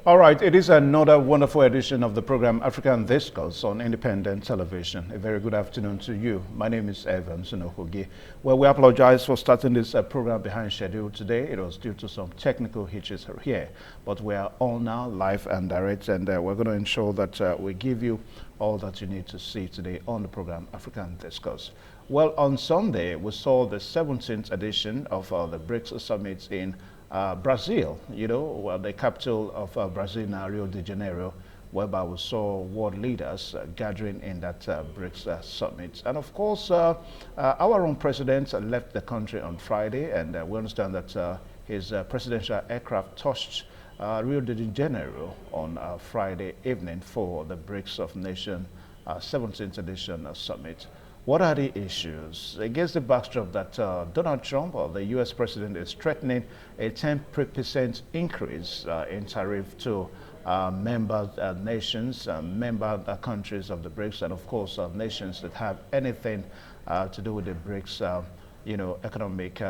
All right, it is another wonderful edition of the program African Discourse on independent television. A very good afternoon to you. My name is Evan Sunokogi. Well, we apologize for starting this program behind schedule today. It was due to some technical hitches here, but we are on now, live and direct, and we're going to ensure that we give you all that you need to see today on the program African Discourse. Well, on Sunday, we saw the 17th edition of the BRICS Summit in Brazil, the capital of Brazil, now Rio de Janeiro, whereby we saw world leaders gathering in that BRICS summit. And of course, our own president left the country on Friday, and we understand that his presidential aircraft touched Rio de Janeiro on Friday evening for the BRICS of Nations 17th edition summit. What are the issues? Against the backdrop that Donald Trump, or the U.S. president, is threatening a 10% increase in tariff to member nations, member countries of the BRICS, and of course nations that have anything to do with the BRICS, economic,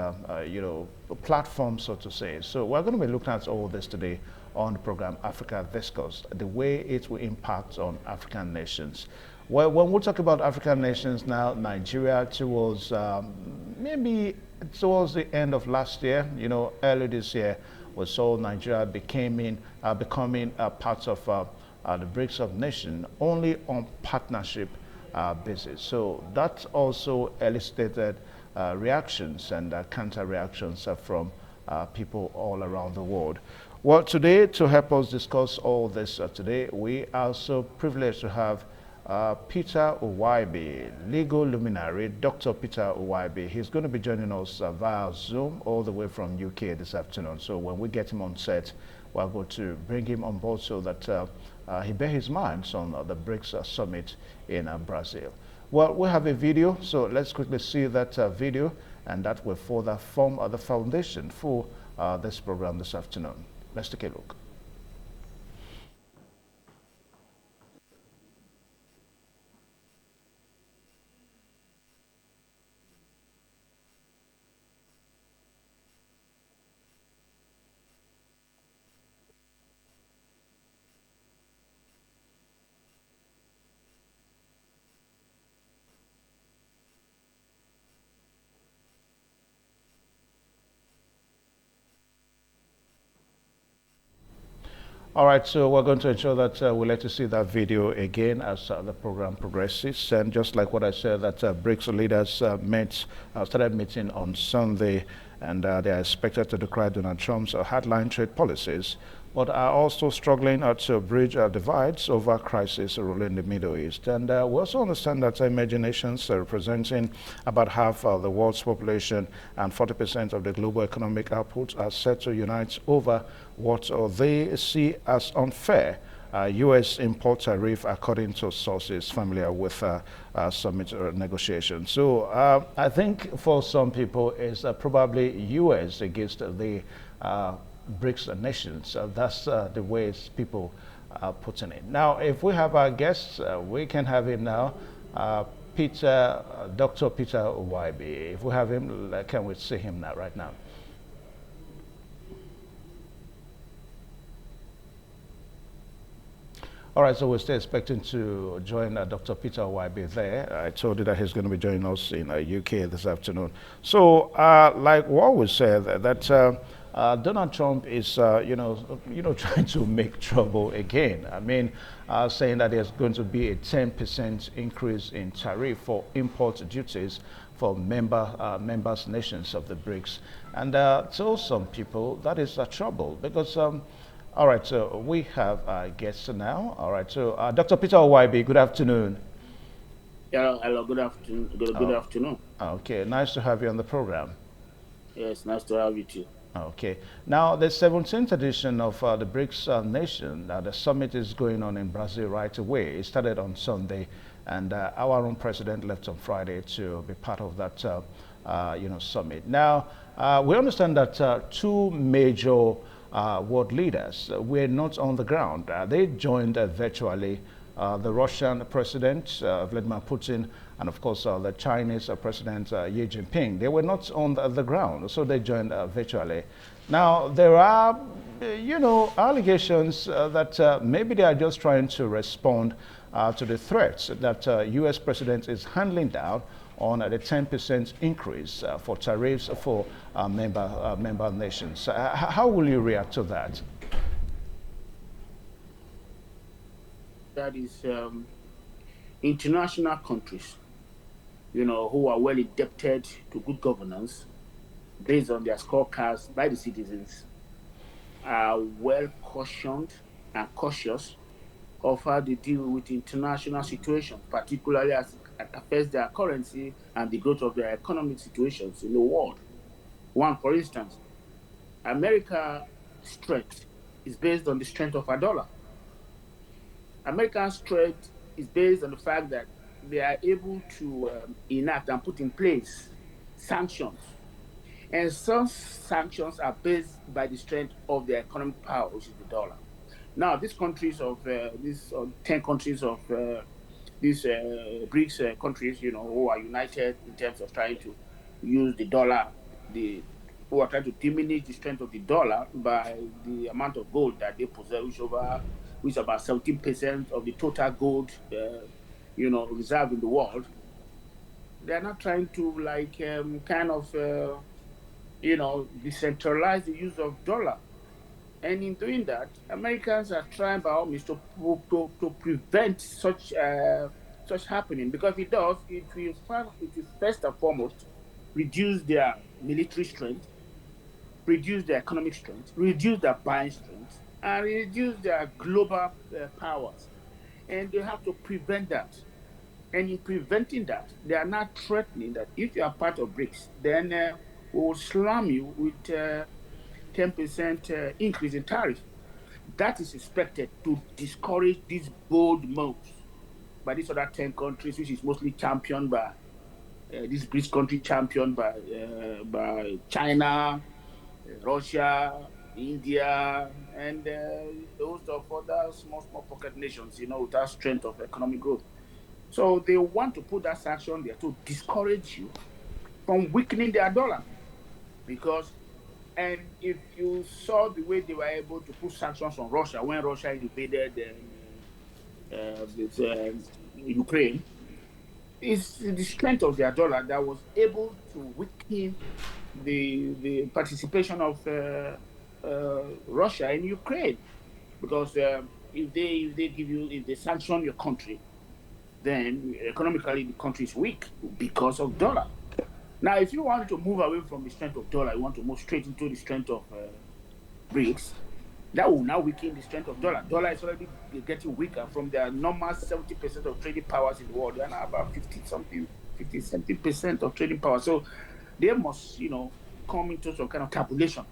platform, so to say. So we're going to be looking at all this today on the program Africa Discourse, the way it will impact on African nations. Well, when we talk about African nations now, Nigeria towards maybe towards the end of last year, early this year, we saw Nigeria becoming a part of the BRICS of nations only on partnership basis. So that also elicited reactions and counter reactions from people all around the world. Well, today, to help us discuss all this today, we are so privileged to have Peter Uwaibi, legal luminary, Dr. Peter Uwaibi. He's going to be joining us via Zoom all the way from UK this afternoon. So when we get him on set, we're going to bring him on board so that he bear his minds on the BRICS summit in Brazil. Well, we have a video, so let's quickly see that video, and that will further form the foundation for this program this afternoon. Let's take a look. All right, so we're going to ensure that we let you see that video again as the program progresses. And just like what I said, that BRICS leaders started meeting on Sunday, and they are expected to decry Donald Trump's hardline trade policies, but are also struggling to bridge divides over crisis ruling the Middle East. And we also understand that emerging nations representing about half of the world's population and 40% of the global economic output are set to unite over what they see as unfair U.S. import tariff, according to sources familiar with summit negotiations. So I think for some people it's probably U.S. against the BRICS nations. That's the way people are putting it. Now, if we have our guests, we can have him now. Dr. Peter Uwaibi. If we have him, can we see him now, right now? All right, so we're still expecting to join Dr. Peter Uwaibi there. I told you that he's going to be joining us in UK this afternoon. So, like what we said, that Donald Trump is, trying to make trouble again. I mean, saying that there's going to be a 10% increase in tariff for import duties for members nations of the BRICS, and to some people that is trouble because. All right, so we have guests now. All right, so Dr. Peter Uwaibi, good afternoon. Yeah, hello, good afternoon. Good afternoon. Okay, nice to have you on the program. Yes, nice to have you too. Okay, now the 17th edition of the BRICS nation, the summit is going on in Brazil right away. It started on Sunday, and our own president left on Friday to be part of that, summit. Now, we understand that two major world leaders were not on the ground. They joined virtually the Russian president, Vladimir Putin, and of course the Chinese President Xi Jinping. They were not on the ground, so they joined virtually. Now, there are, allegations that maybe they are just trying to respond to the threats that U.S. President is handling down on the 10% increase for tariffs for member nations. How will you react to that? That is international countries, who are well indebted to good governance based on their scorecards by the citizens, are well cautioned and cautious of how they deal with international situations, particularly as it affects their currency and the growth of their economic situations in the world. One, for instance, America's strength is based on the strength of our dollar. American strength is based on the fact that they are able to enact and put in place sanctions. And some sanctions are based by the strength of their economic power, which is the dollar. Now, these countries of these 10 countries of these BRICS countries, who are united in terms of trying to use the dollar, who are trying to diminish the strength of the dollar by the amount of gold that they possess, which is about 17% of the total gold, reserved in the world. They are not trying to decentralize the use of dollar. And in doing that, Americans are trying by all means to prevent such happening, because if it does, it will first and foremost reduce their military strength, reduce their economic strength, reduce their buying strength, and reduce their global powers. And they have to prevent that. And in preventing that, they are not threatening that if you are part of BRICS, then we will slam you with 10% increase in tariff. That is expected to discourage these bold moves by these other 10 countries, which is mostly championed by this BRICS country, championed by China, Russia, India, and those of other small pocket nations, without strength of economic growth. So they want to put that sanction there to discourage you from weakening their dollar. And if you saw the way they were able to put sanctions on Russia when Russia invaded Ukraine, it's the strength of their dollar that was able to weaken the participation of Russia in Ukraine. Because if they sanction your country, then economically the country is weak because of dollar. Now, if you want to move away from the strength of dollar, you want to move straight into the strength of BRICS, that will now weaken the strength of dollar. Dollar is already getting weaker from their normal 70% of trading powers in the world. They are now about 50-something% of trading power. So they must, come into some kind of tabulation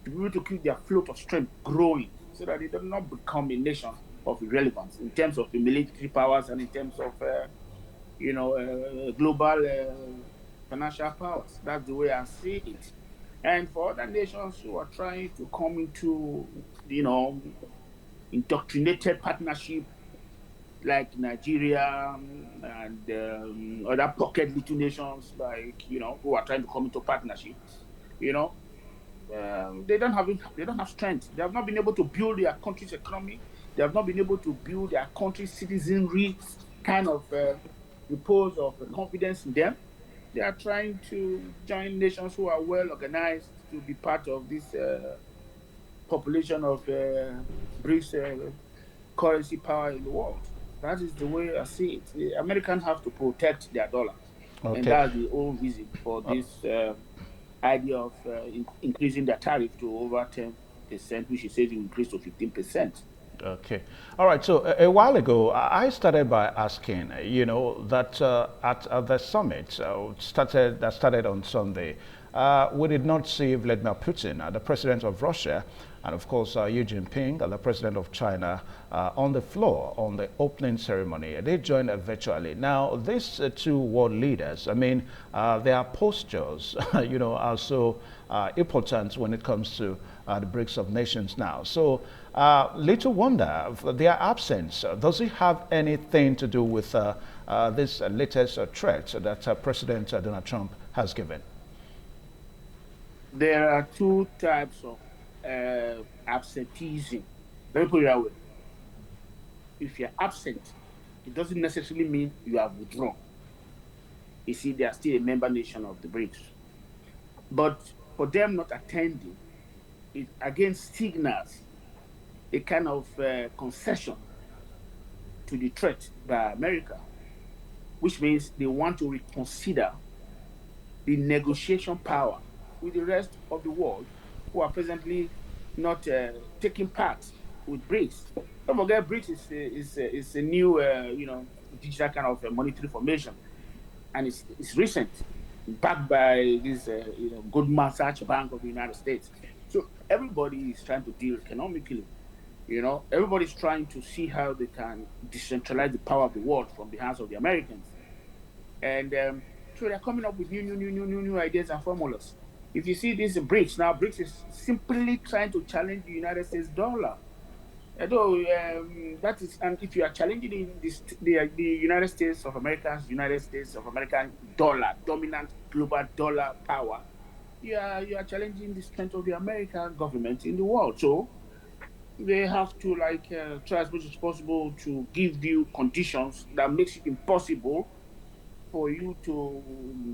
to be able to keep their float of strength growing so that they do not become a nation of irrelevance in terms of the military powers and in terms of, global financial powers. That's the way I see it. And for other nations who are trying to come into, indoctrinated partnership like Nigeria and other pocket little nations who are trying to come into partnership, they don't have strength. They have not been able to build their country's economy. They have not been able to build their country's citizenry kind of repose of confidence in them. They are trying to join nations who are well organized to be part of this population of BRICS currency power in the world. That is the way I see it. The Americans have to protect their dollar. Okay. And that's the whole reason for this idea of increasing their tariff to over 10%, which is says it will increase to 15%. Okay. All right. So a while ago, I started by asking, that at the summit that started on Sunday, we did not see Vladimir Putin, the president of Russia, and of course Xi Jinping, the president of China, on the floor on the opening ceremony. They joined virtually. Now, these two world leaders, I mean, their postures, are so important when it comes to the BRICS of nations now. So, little wonder their absence. Does it have anything to do with this latest threat that President Donald Trump has given? There are two types of absenteeism. Let me put it that way. If you're absent, it doesn't necessarily mean you have withdrawn. You see, they are still a member nation of the BRICS. But for them not attending, it again signals a kind of concession to the threat by America, which means they want to reconsider the negotiation power with the rest of the world who are presently not taking part with BRICS. Don't forget, BRICS is a new, digital kind of monetary formation, and it's recent, backed by this, Goldman Sachs Bank of the United States. So everybody is trying to deal economically. Everybody's trying to see how they can decentralize the power of the world from the hands of the Americans, and so they're coming up with new ideas and formulas. If you see this BRICS now, BRICS is simply trying to challenge the United States dollar. Although that is, and if you are challenging the United States of American dollar, dominant global dollar power, you are challenging the strength of the American government in the world. So they have to try as much as possible to give you conditions that makes it impossible for you to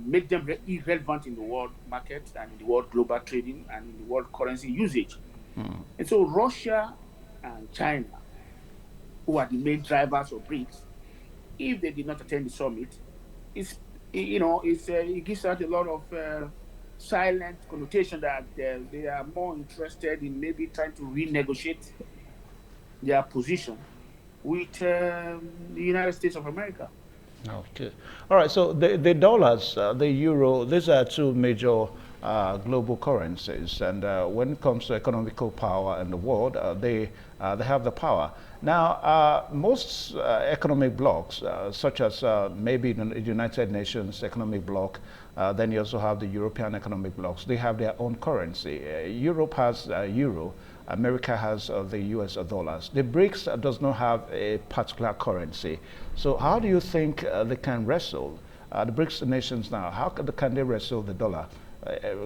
make them irrelevant in the world market and in the world global trading and in the world currency usage. And so Russia and China, who are the main drivers of BRICS, if they did not attend the summit, it gives out a lot of silent connotation that they are more interested in maybe trying to renegotiate their position with the United States of America. Okay. All right. So the dollars, the euro, these are two major global currencies, and when it comes to economical power in the world, they have the power. Now, most economic blocs, such as maybe the United Nations economic bloc, then you also have the European economic blocs. They have their own currency. Europe has euro. America has the US dollars. The BRICS does not have a particular currency. So how do you think they can wrestle? The BRICS nations now, how can they wrestle the dollar?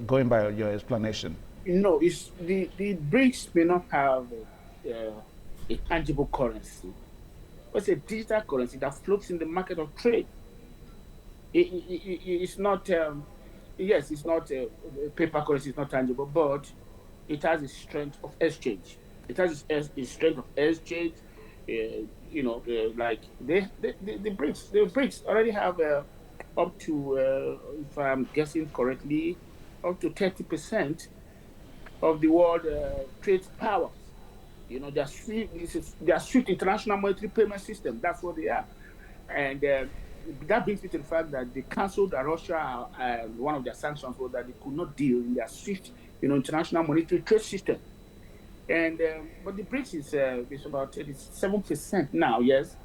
Going by your explanation. It's the BRICS may not have a tangible currency. It's a digital currency that floats in the market of trade. It's not, yes, it's not a paper currency, it's not tangible, but it has a strength of exchange. It has a strength of exchange. Like the BRICS already have up to, if I'm guessing correctly, up to 30% of the world trade powers. Their swift international monetary payment system. That's what they are, and that brings me to the fact that they cancelled Russia. One of their sanctions was that they could not deal in their swift, international monetary trade system. And but the BRICS is about 37% now, yes,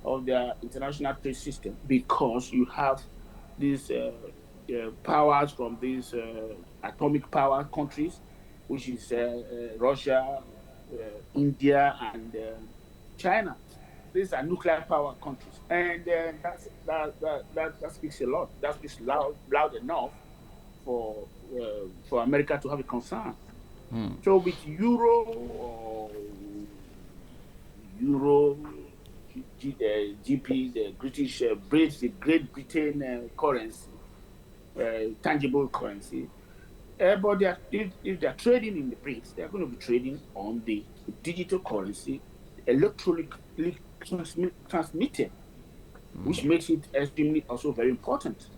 of their international trade system, because you have these powers from these atomic power countries, which is Russia, India, and China. These are nuclear power countries, and that speaks a lot. That speaks loud enough for America to have a concern. So with GP, the British the Great Britain currency, tangible currency. But if they're trading in the BRICS, they're going to be trading on the digital currency, electronically transmitted, which makes it extremely also very important.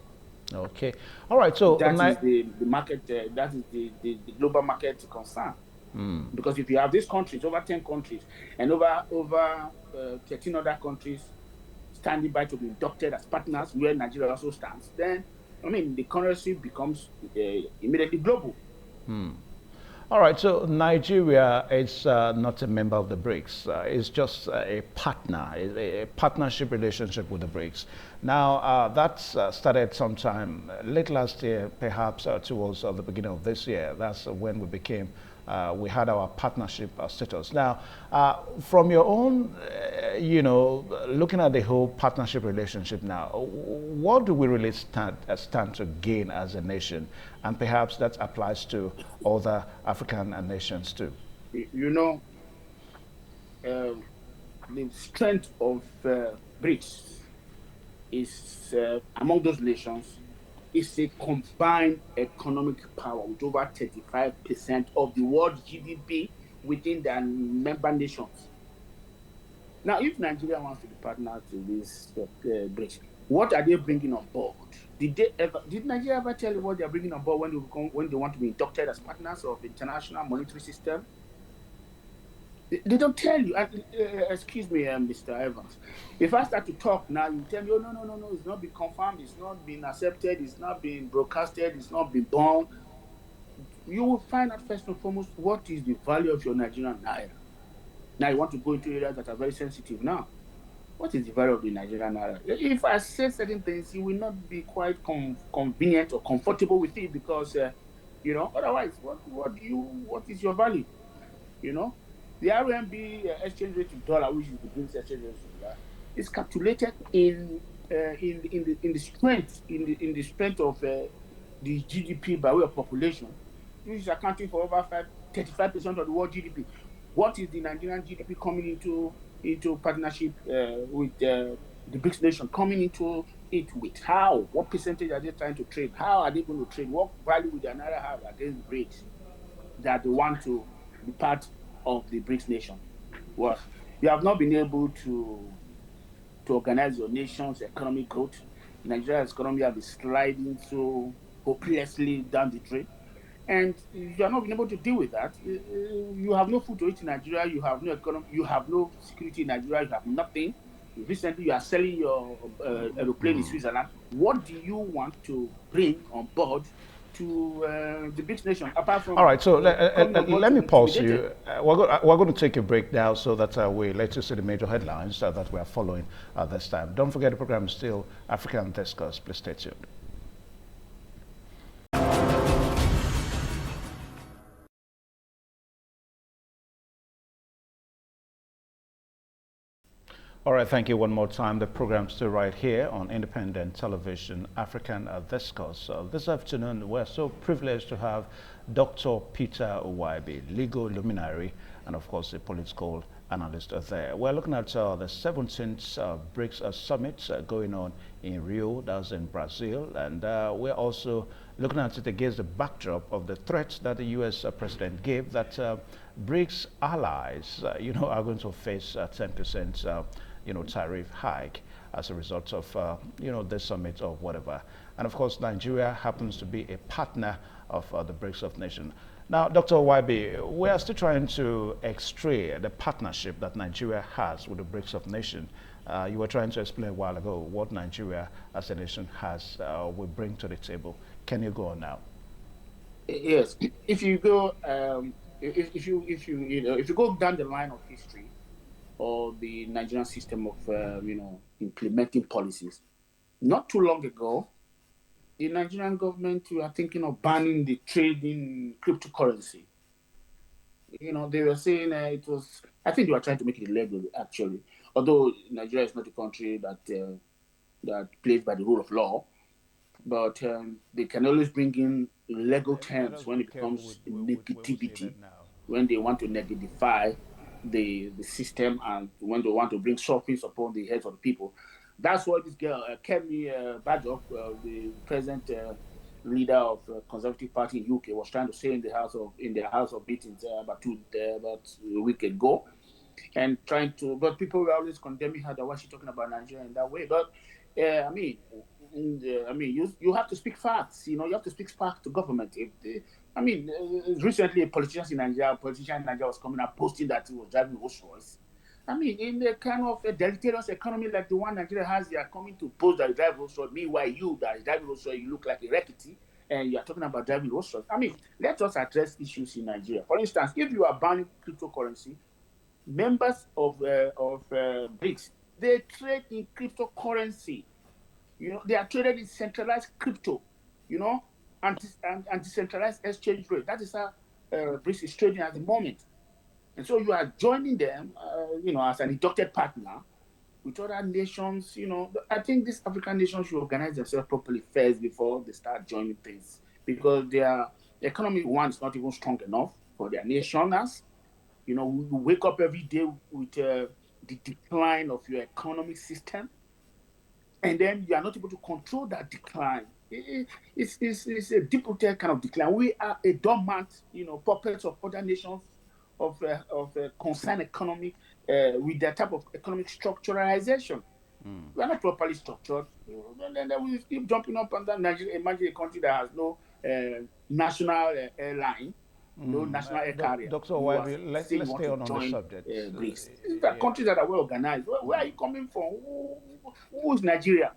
Okay. All right. So that is the market. That is the global market concern. Because if you have these countries, over 10 countries, and over 13 other countries standing by to be inducted as partners, where Nigeria also stands, then I mean, the currency becomes immediately global. All right, so Nigeria is not a member of the BRICS. It's just a partner, a partnership relationship with the BRICS. Now, that's started sometime late last year, perhaps towards the beginning of this year. That's when we had our partnership status. Now, from your own, looking at the whole partnership relationship now, what do we really stand to gain as a nation? And perhaps that applies to other African nations too. You know, the strength of BRICS is among those nations is a combined economic power with over 35% of the world GDP within their member nations. Now, if Nigeria wants to be partner to this BRICS, what are they bringing on board? Did Nigeria ever tell you what they are bringing on board when they want to be inducted as partners of the international monetary system? They don't tell you. Excuse me, Mr. Evans. If I start to talk now, you tell me, oh, no, no, no, no, it's not been confirmed, it's not been accepted, it's not been broadcasted, it's not been born. You will find out first and foremost what is the value of your Nigerian naira. Now you want to go into areas that are very sensitive now. What is the value of the Nigerian naira? If I say certain things, you will not be quite convenient or comfortable with it because, otherwise, what is your value? You know, the RMB exchange rate to dollar, which is the BRICS exchange rate to dollar, is calculated in the strength of the GDP by way of population, which is accounting for over 35% of the world GDP. What is the Nigerian GDP coming into partnership with the BRICS nation coming into it with? How? What percentage are they trying to trade? How are they going to trade? What value will their naira have against the BRICS that they want to be part of the BRICS nation? Well, you have not been able to organize your nation's economic growth. Nigeria's economy has been sliding so hopelessly down the drain. And you are not being able to deal with that. You have no food to eat in Nigeria. You have no economy. You have no security in Nigeria. You have nothing. Recently, you are selling your aeroplane in Switzerland. What do you want to bring on board to the BRICS nation apart from All right, so coming on board let to me be pause intimidated? you. We're going to take a break now so that we let you see the major headlines that we are following this time. Don't forget the program is still African Discourse. Please stay tuned. All right, thank you one more time. The program's still right here on independent television, African Discourse. This afternoon, we're so privileged to have Dr. Peter Uwaibi, legal luminary, and of course, a political analyst there. We're looking at the 17th BRICS Summit going on in Rio, that's in Brazil, and we're also looking at it against the backdrop of the threats that the U.S. President gave that BRICS allies, are going to face 10% tariff hike as a result of, this summit or whatever. And of course, Nigeria happens to be a partner of the BRICS of nations. Now, Dr. YB, we are still trying to extract the partnership that Nigeria has with the BRICS of nations. You were trying to explain a while ago what Nigeria as a nation has, will bring to the table. Can you go on now? Yes. If you go, if you go down the line of history, or the Nigerian system of implementing policies. Not too long ago, the Nigerian government were thinking of banning the trade in cryptocurrency. They were saying it was. I think they were trying to make it illegal, actually. Although Nigeria is not a country that plays by the rule of law, but they can always bring in legal Let terms us when be it careful becomes with we say negativity, that now. when they want to negatify the system, and when they want to bring sufferings upon the heads of the people. That's what this girl, Kemi Badok, the present leader of Conservative Party in UK, was trying to say in the House of Meetings about a week ago, and trying to, but people were always condemning her that why she's talking about Nigeria in that way. But you have to speak facts. You have to speak facts to government. Recently a politician in Nigeria was coming up posting that he was driving Rolls Royce, I mean, in a kind of a deleterious economy like the one Nigeria has, they are coming to post that drive Rolls Royce. Meanwhile, you that is driving Rolls Royce, you look like a reckitt, and you are talking about driving Rolls Royce. I mean, let us address issues in Nigeria. For instance, if you are banning cryptocurrency, members of BRICS, they trade in cryptocurrency. They are traded in centralized crypto. You know, and decentralized exchange rate. That is how BRICS is trading at the moment. And so you are joining them, as an inducted partner with other nations. I think these African nations should organize themselves properly first before they start joining things, because their economy, one, is not even strong enough for their nationals. We wake up every day with the decline of your economic system, and then you are not able to control that decline. It's a deep-rooted kind of decline. We are a dormant, puppets of other nations of concerned economy with that type of economic structuralization. We are not properly structured. Then we keep jumping up and down. Nigeria, imagine a country that has no national airline, no national air carrier. Dr. You are Wyby, saying you let's want stay to on the join subject. BRICS. These are countries that are well organized. Where are you coming from? Who is Nigeria?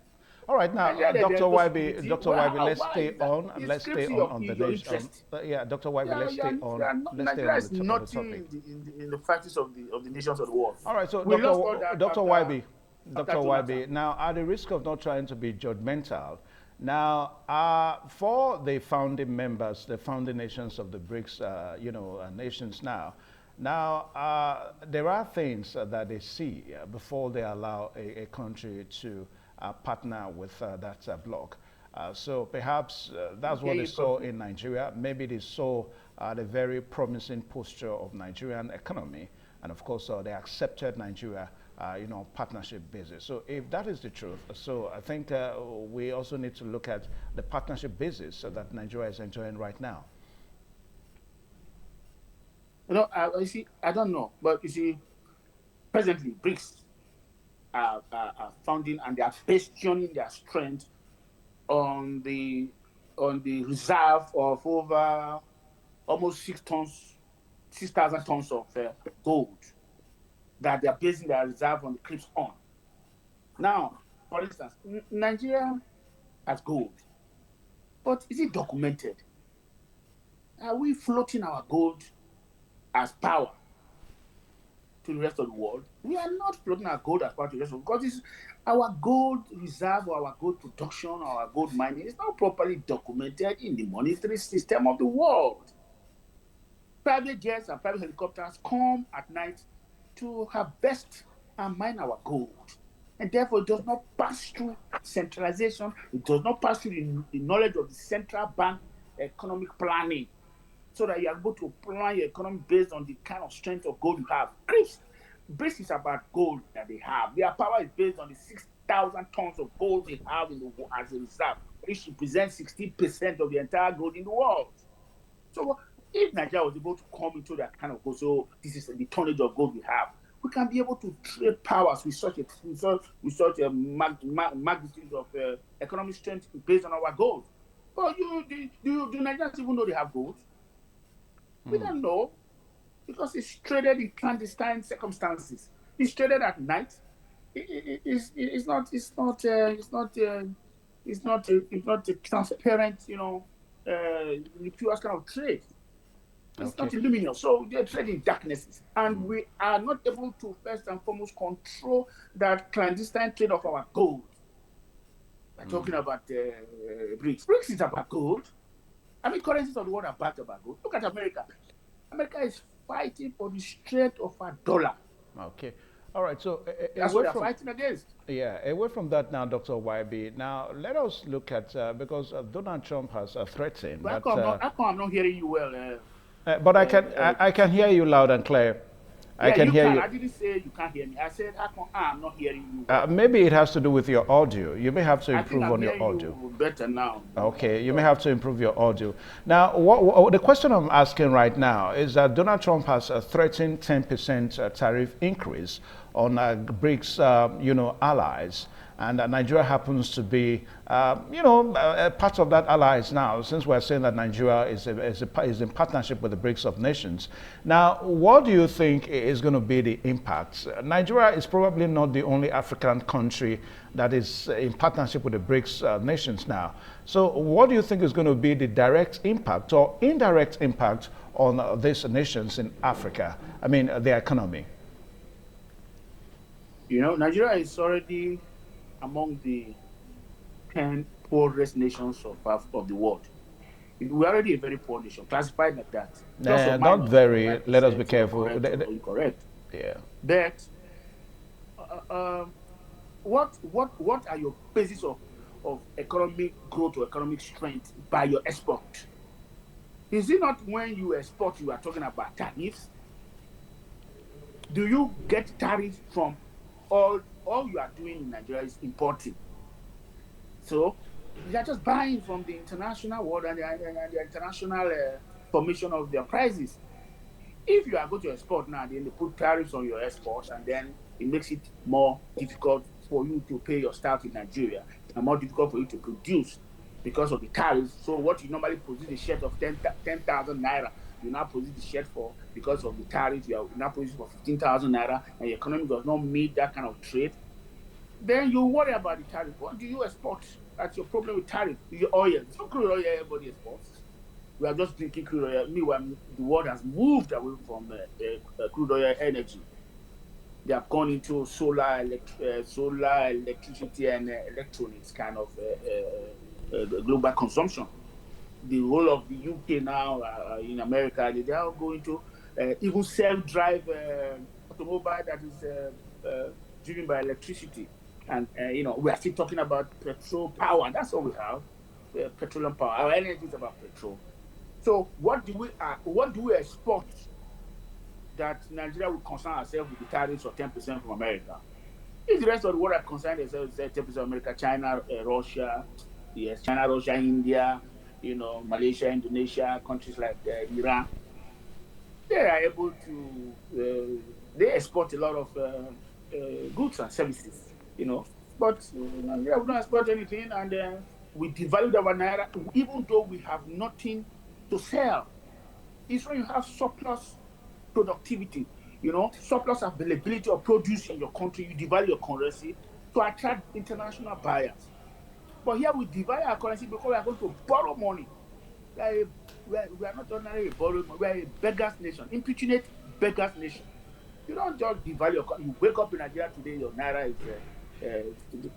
All right, now, Nigeria, Dr. there's no Wyby, security. Dr. Wyby, let's Why stay is that? on. It Let's stay scrapes on the your nation. interest. Yeah, Dr. Wyby, let's stay on. Let's stay Nigeria on is on the nothing topic. in the practice of the nations of the world. All right, so We lost all that Dr. Wyby, after Dr. Jonathan. Wyby. Now, at the risk of not trying to be judgmental, now for the founding members, the founding nations of the BRICS, nations now, there are things that they see before they allow a country to partner with that bloc. So perhaps that's what they saw in Nigeria. Maybe they saw the very promising posture of Nigerian economy, and of course they accepted Nigeria, partnership basis. So if that is the truth, so I think we also need to look at the partnership basis that Nigeria is enjoying right now. You see, I don't know, but you see, presently BRICS are founding, and they are bastioning their strength on the reserve of over almost 6,000 tons of gold that they are basing their reserve on the cliffs on. Now, for instance, Nigeria has gold, but is it documented? Are we floating our gold as power to the rest of the world? We are not floating our gold as power to the rest of the world, because our gold reserve or our gold production or our gold mining is not properly documented in the monetary system of the world. Private jets and private helicopters come at night to harvest and mine our gold. And therefore, it does not pass through centralization. It does not pass through the knowledge of the central bank economic planning, so that you are able to plan your economy based on the kind of strength of gold you have. BRICS is about gold that they have. Their power is based on the 6,000 tons of gold they have as a reserve, which represents 16% of the entire gold in the world. So if Nigeria was able to come into that kind of gold, so this is the tonnage of gold we have, we can be able to trade powers with such a magnitude of economic strength based on our gold. But do Nigerians even know they have gold? We don't know, because it's traded in clandestine circumstances. It's traded at night. It's not a transparent, the purest kind of trade. It's not luminous. So they're trading darknesses. And we are not able to first and foremost control that clandestine trade of our gold. We're talking about BRICS. BRICS is about gold. I mean, currencies of the world are backed about gold. Look at America. America is fighting for the strength of our dollar. Okay. All right. So that's what they're fighting against. Yeah. Away from that now, Dr. Wyby. Now let us look at because Donald Trump has threatened. But how come I'm not hearing you well? But I can hear you loud and clear. I can hear you. I didn't say you can't hear me. I said how come I'm not hearing you well? Maybe it has to do with your audio. You may have to improve on your audio. You better now. Okay, you may have to improve your audio. Now, the question I'm asking right now is that Donald Trump has threatened 10% tariff increase on BRICS, allies. And Nigeria happens to be, a part of that allies now, since we're saying that Nigeria is in partnership with the BRICS of nations. Now, what do you think is going to be the impact? Nigeria is probably not the only African country that is in partnership with the BRICS nations now. So what do you think is going to be the direct impact or indirect impact on these nations in Africa? I mean, their economy. Nigeria is already among the 10 poorest nations of the world. We're already a very poor nation, classified like that. Plus or Not minus very. Let us be 5%, careful. correct or incorrect. Yeah. But uh, um, what are your basis of economic growth or economic strength by your export? Is it not when you export you are talking about tariffs? Do you get tariffs from all you are doing in Nigeria is importing? So they are just buying from the international world and the international formation of their prices. If you are going to export now, then they put tariffs on your exports, and then it makes it more difficult for you to pay your staff in Nigeria and more difficult for you to produce because of the tariffs. So what you normally produce a shirt of 10,000 naira, you now produce the shirt for, because of the tariff, you are now producing for 15,000 naira, and your economy does not meet that kind of trade. Then you worry about the tariff. What do you export? That's your problem with tariff. Your oil. It's not crude oil everybody exports. We are just drinking crude oil. Meanwhile, the world has moved away from crude oil energy. They have gone into solar electricity and electronics kind of global consumption. The whole of the UK now in America, they are going to even self-drive automobile that is driven by electricity. And we are still talking about petrol power. That's all we have, petroleum power. Our energy is about petrol. So what do we export that Nigeria will concern ourselves with the tariffs of 10% from America? If the rest of the world are concerned themselves with 10% America, China, Russia, yes, China, Russia, India, Malaysia, Indonesia, countries like Iran, they are able to they export a lot of goods and services, But Nigeria, we don't export anything, and we devalued our naira, even though we have nothing to sell. It's when you have surplus productivity, surplus availability of produce in your country, you devalue your currency to attract international buyers. But here we devalue our currency because we are going to borrow money. We are not ordinarily borrowing money. We are a beggars nation, importunate beggars nation. You don't just devalue your currency. You wake up in Nigeria today, your naira is.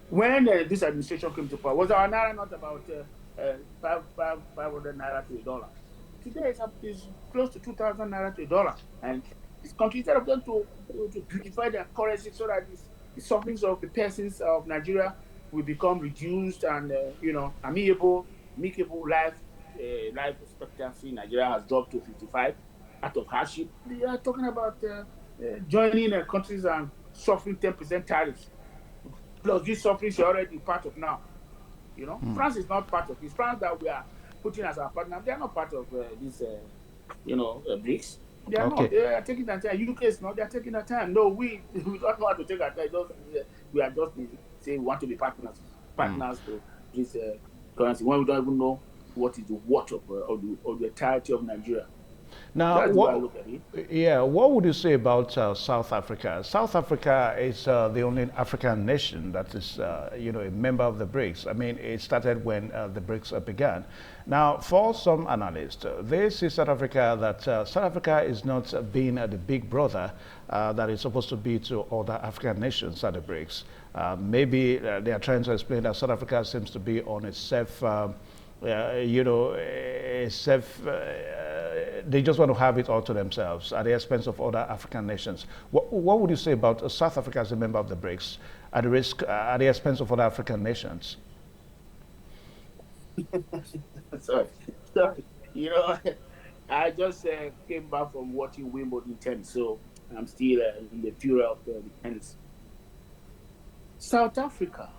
When this administration came to power, was our naira not about 500 naira to a dollar? Today it's close to 2,000 naira to a dollar. And this country, instead of them to beautify their currency so that the sufferings of the persons of Nigeria will become reduced and, amicable life expectancy in Nigeria has dropped to 55 out of hardship. They are talking about joining countries and suffering 10% tariffs. Plus, these sufferings are already part of now. France is not part of this. France that we are putting as our partner, they are not part of this, BRICS. They are not. Okay. They are taking their time. UK is not. They are taking their time. No, we don't know how to take our time. We are just saying we want to be partners to this currency when we don't even know what is the worth of the entirety of Nigeria. Now, That's the way I look at it. what would you say about South Africa? South Africa is the only African nation that is, a member of the BRICS. I mean, it started when the BRICS began. Now, for some analysts, they see South Africa that South Africa is not being the big brother that it's supposed to be to other African nations at the BRICS. Maybe they are trying to explain that South Africa seems to be on a they just want to have it all to themselves at the expense of other African nations. What would you say about South Africa as a member of the BRICS at the expense of other African nations? Sorry. I just came back from watching Wimbledon tennis, so I'm still in the fury of the tennis. South Africa,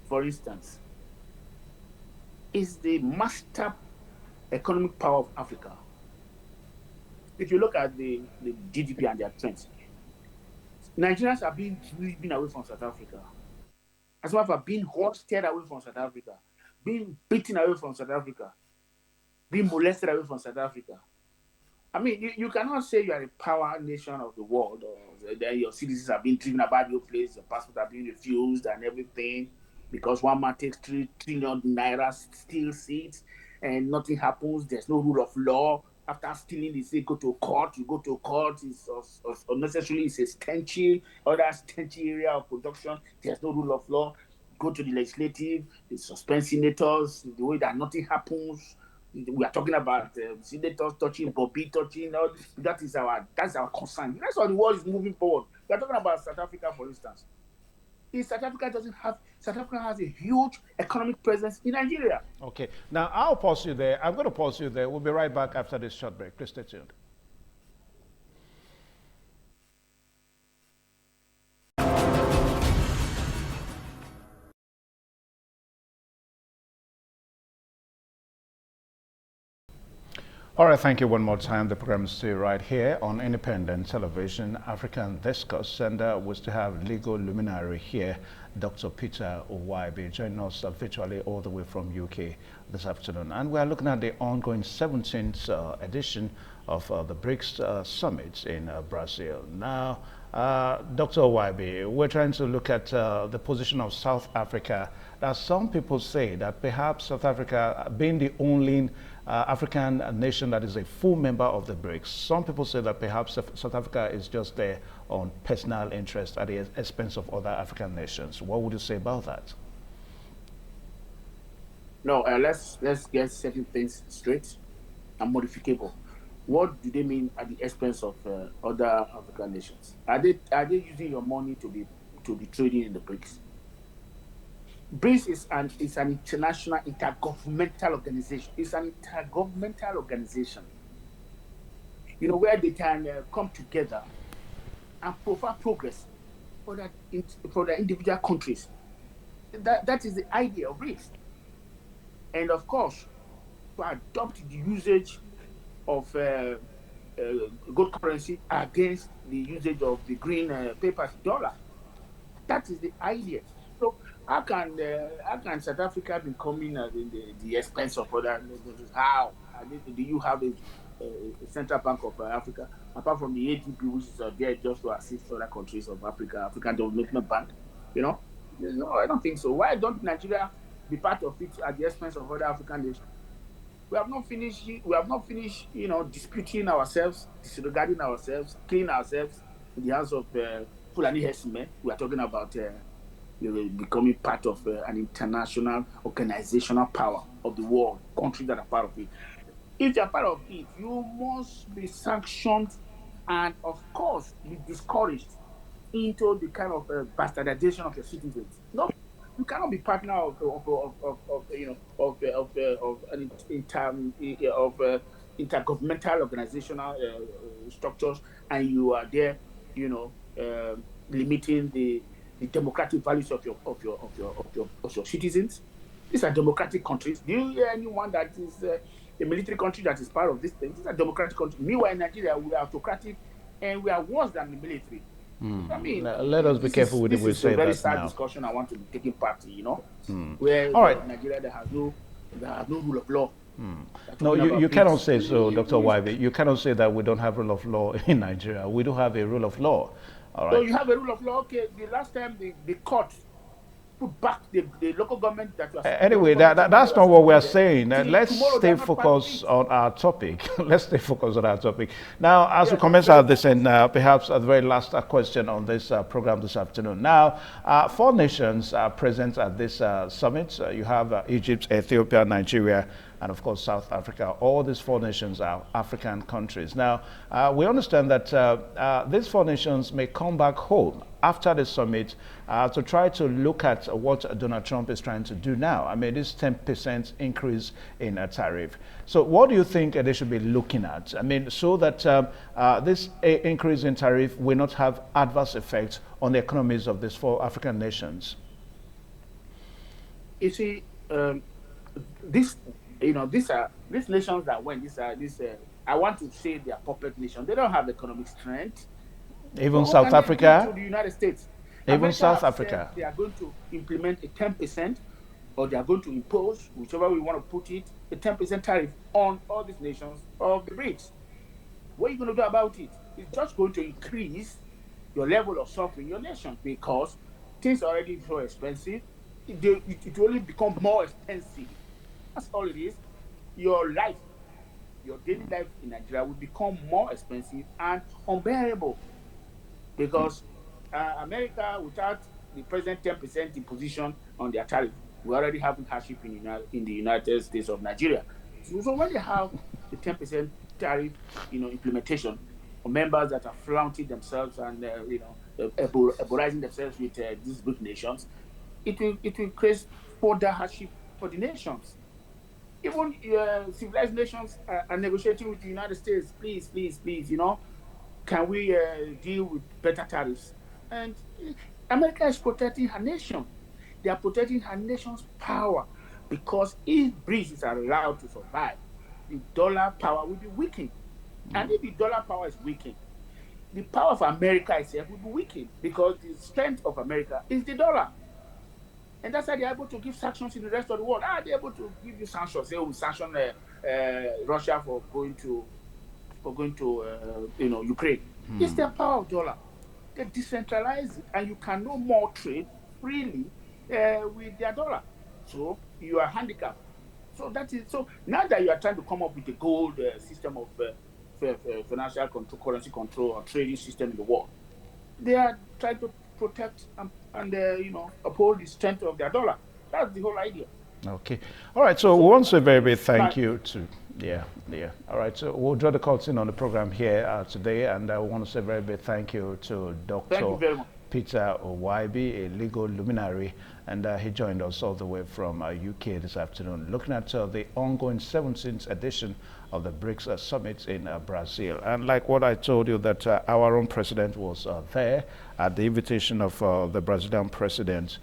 for instance, is the master economic power of Africa. If you look at the GDP and their trends, Nigerians are being driven away from South Africa. I think South Africa is the master economic power of Africa. If you look at the GDP and their trends, Nigerians are being driven away from South Africa. If you look at the GDP and their trends, As a matter of fact, being hoisted away from South Africa, being beaten away from South Africa, being molested away from South Africa. I mean, you cannot say you are a power nation of the world, or that your citizens are being driven about your place, your passports are being refused, and everything because one man takes 3 trillion naira, steals it, and nothing happens. There's no rule of law. After stealing, they say go to court. You go to court. It's unnecessarily it's a stenchy, other stenchy area of production. There's no rule of law. Go to the legislative. They suspend senators. The way that nothing happens. We are talking about senators touching, Bobby touching. All this. That's our concern. That's how the world is moving forward. We are talking about South Africa, for instance. South Africa has a huge economic presence in Nigeria. Okay. Now, I'll pause you there. I'm going to pause you there. We'll be right back after this short break. Please stay tuned. All right, thank you one more time. The program is still right here on independent television, African Discourse, and we still have legal luminary here, Dr. Peter Owaibi, joining us virtually all the way from UK this afternoon. And we are looking at the ongoing 17th edition of the BRICS Summit in Brazil. Now, Dr. Owaibi, we're trying to look at the position of South Africa. Now, some people say that perhaps South Africa, being the only African nation that is a full member of the BRICS. Some people say that perhaps South Africa is just there on personal interest at the expense of other African nations. What would you say about that? No, let's get certain things straight and modificable. What do they mean at the expense of other African nations? Are they using your money to be trading in the BRICS? BRICS is an international intergovernmental organization. It's an intergovernmental organization, where they can come together and provide progress for the individual countries. That is the idea of BRICS. And of course, to adopt the usage of gold currency against the usage of the green paper dollar. That is the idea. So how can South Africa be coming at the expense of other nations? How? Do you have a Central Bank of Africa, apart from the ADB, which is there just to assist other countries of Africa, African Development Bank? No, I don't think so. Why don't Nigeria be part of it at the expense of other African nations? We have not finished, disputing ourselves, disregarding ourselves, killing ourselves in the hands of Fulani Hesime. We are talking about becoming part of an international organizational power of the world, countries that are part of it. If you are part of it, you must be sanctioned and, of course, be discouraged into the kind of bastardization of your citizens. No, you cannot be partner of an intergovernmental organizational structures, and you are there, limiting the democratic values of your citizens. These are democratic countries. Do you hear anyone that is a military country that is part of this thing? These are democratic countries. Meanwhile, in Nigeria, we are autocratic and we are worse than the military. I mean, let us be careful with the way we say that now. This is a very sad discussion I want to be taking part in, where all right. Nigeria there has no rule of law. No, you cannot say so, Dr. Owaibi. You cannot say that we don't have rule of law in Nigeria. We do have a rule of law. All right. So you have a rule of law. Okay, the last time the court put back the local government that was. Anyway, that's not what we're saying. Let's stay focused on our topic. Let's stay focused on our topic. Now, as we commence out this, and perhaps the very last question on this program this afternoon. Now, 4 nations are present at this summit. You have Egypt, Ethiopia, Nigeria, and of course South Africa. All these 4 nations are African countries. Now, we understand that these 4 nations may come back home after the summit to try to look at what Donald Trump is trying to do now. I mean, this 10% increase in a tariff. So what do you think they should be looking at? I mean, so that this increase in tariff will not have adverse effects on the economies of these 4 African nations? You see, these nations that went, I want to say they are puppet nations. They don't have economic strength. Even South Africa? To the United States. Even America South have Africa. said they are going to implement a 10%, or they are going to impose, whichever we want to put it, a 10% tariff on all these nations of the BRICS. What are you going to do about it? It's just going to increase your level of suffering in your nation, because things are already so expensive. It will only become more expensive. That's all it is. Your life, your daily life in Nigeria will become more expensive and unbearable, because America, without the present 10% imposition on their tariff, we're already having hardship in the United States of Nigeria. So when they have the 10% tariff, implementation on members that are flaunting themselves and ebolizing themselves with these big nations, it will create further hardship for the nations. Even civilized nations are negotiating with the United States. Please, please, please, can we deal with better tariffs? And America is protecting her nation. They are protecting her nation's power, because if BRICS are allowed to survive, the dollar power will be weakened. And if the dollar power is weakened, the power of America itself will be weakened, because the strength of America is the dollar. And that's why they're able to give sanctions in the rest of the world. They're able to give you sanctions. They will sanction Russia for going to Ukraine. It's the power of dollar. They decentralize it, and you can no more trade freely with their dollar. So you are handicapped. So that is so. Now that you are trying to come up with a gold system of financial control, currency control, or trading system in the world, they are trying to protect and uphold the strength of their dollar. That's the whole idea. Okay. All right. So we want to say very big thank But you to, yeah. All right. So we'll draw the curtain on the program here today, and I want to say very big thank you to thank you Dr. very much. Peter Owaibi, a legal luminary, and he joined us all the way from UK this afternoon, looking at the ongoing 17th edition of the BRICS summit in Brazil. And like what I told you, that our own president was there at the invitation of the Brazilian president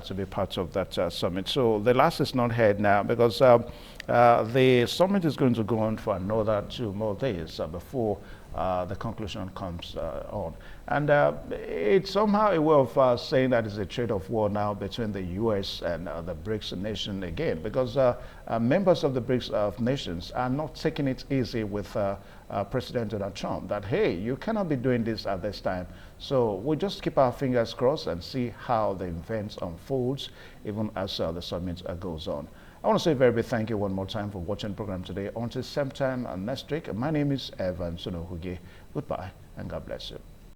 to be part of that summit. So the last is not heard now, because the summit is going to go on for another 2 more days before the conclusion comes on. And it's somehow a way of saying that it's a trade-off war now between the U.S. and the BRICS nation again, because members of the BRICS nations are not taking it easy with President Donald Trump, that, hey, you cannot be doing this at this time. So we just keep our fingers crossed and see how the events unfolds, even as the summit goes on. I want to say a very big thank you one more time for watching the program today. Until same time next week, my name is Evan Sunohugi. Goodbye and God bless you.